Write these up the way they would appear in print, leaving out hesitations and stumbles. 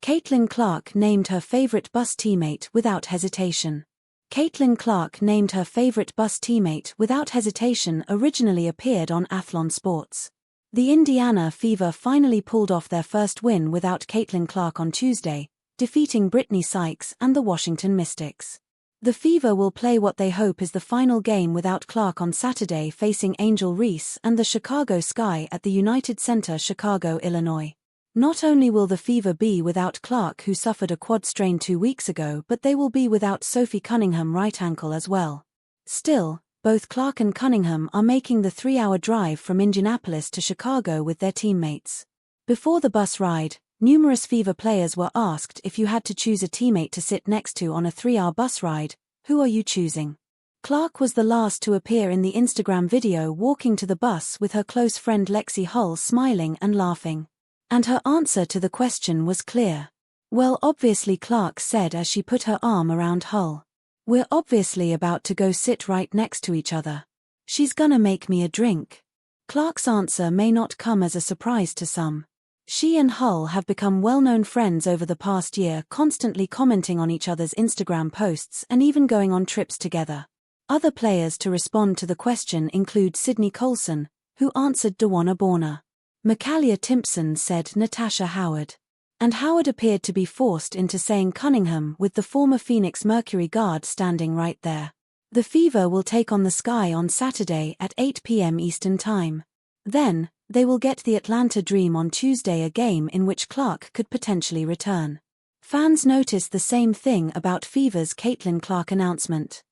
Caitlin Clark named her favorite bus teammate without hesitation. Caitlin Clark named her favorite bus teammate without hesitation originally appeared on Athlon Sports. The Indiana Fever finally pulled off their first win without Caitlin Clark on Tuesday, defeating Brittany Sykes and the Washington Mystics. The Fever will play what they hope is the final game without Clark on Saturday, facing Angel Reese and the Chicago Sky at the United Center, Chicago, Illinois. Not only will the Fever be without Clark, who suffered a quad strain 2 weeks ago, but they will be without Sophie Cunningham, right ankle, as well. Still, both Clark and Cunningham are making the 3-hour drive from Indianapolis to Chicago with their teammates. Before the bus ride, numerous Fever players were asked, if you had to choose a teammate to sit next to on a 3-hour bus ride, who are you choosing? Clark was the last to appear in the Instagram video, walking to the bus with her close friend Lexi Hull, smiling and laughing. And her answer to the question was clear. "Well, obviously," Clark said as she put her arm around Hull. "We're obviously about to go sit right next to each other. She's gonna make me a drink." Clark's answer may not come as a surprise to some. She and Hull have become well-known friends over the past year, constantly commenting on each other's Instagram posts and even going on trips together. Other players to respond to the question include Sydney Colson, who answered Dawana Borna. Mikalia Timpson said Natasha Howard. And Howard appeared to be forced into saying Cunningham, with the former Phoenix Mercury guard standing right there. The Fever will take on the Sky on Saturday at 8 p.m. Eastern Time. Then, they will get the Atlanta Dream on Tuesday, a game in which Clark could potentially return. Fans noticed the same thing about Fever's Caitlin Clark announcement.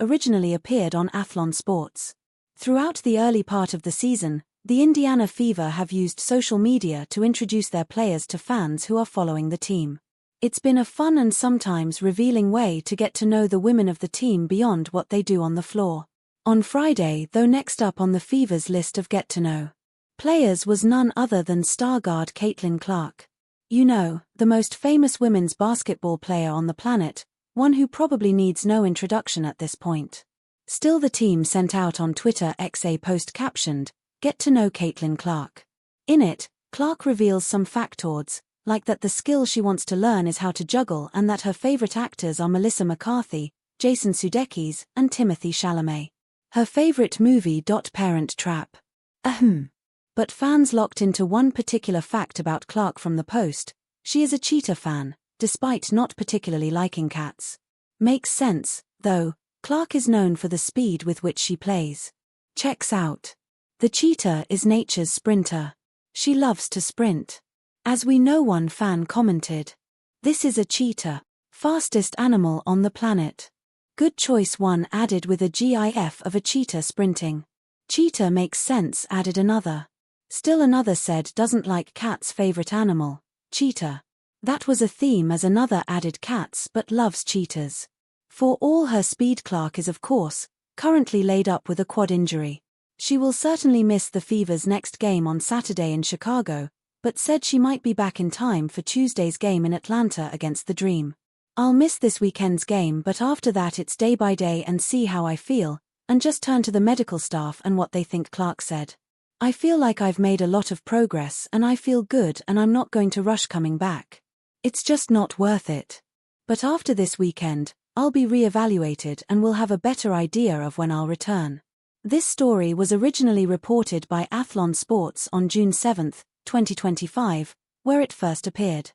Originally appeared on Athlon Sports. Throughout the early part of the season, the Indiana Fever have used social media to introduce their players to fans who are following the team. It's been a fun and sometimes revealing way to get to know the women of the team beyond what they do on the floor. On Friday, though, next up on the Fever's list of get-to-know players was none other than star guard Caitlin Clark. You know, the most famous women's basketball player on the planet, one who probably needs no introduction at this point. Still, the team sent out on Twitter X a post captioned, "Get to know Caitlin Clark." In it, Clark reveals some factoids, like that the skill she wants to learn is how to juggle, and that her favorite actors are Melissa McCarthy, Jason Sudeikis, and Timothée Chalamet. Her favorite movie, Parent Trap. But fans locked into one particular fact about Clark from the post: she is a cheetah fan, despite not particularly liking cats. Makes sense, though. Clark is known for the speed with which she plays. Checks out. The cheetah is nature's sprinter. She loves to sprint. As we know, one fan commented, "This is a cheetah. Fastest animal on the planet." Good choice, one added, with a GIF of a cheetah sprinting. "Cheetah makes sense," added another. Still another said doesn't like cats' favorite animal, cheetah. That was a theme, as another added cats but loves cheetahs. For all her speed, Clark is, of course, currently laid up with a quad injury. She will certainly miss the Fever's next game on Saturday in Chicago, but said she might be back in time for Tuesday's game in Atlanta against the Dream. "I'll miss this weekend's game, but after that it's day by day and see how I feel, and just turn to the medical staff and what they think," Clark said. "I feel like I've made a lot of progress and I feel good, and I'm not going to rush coming back. It's just not worth it. But after this weekend, I'll be re-evaluated and will have a better idea of when I'll return." This story was originally reported by Athlon Sports on June 7, 2025, where it first appeared.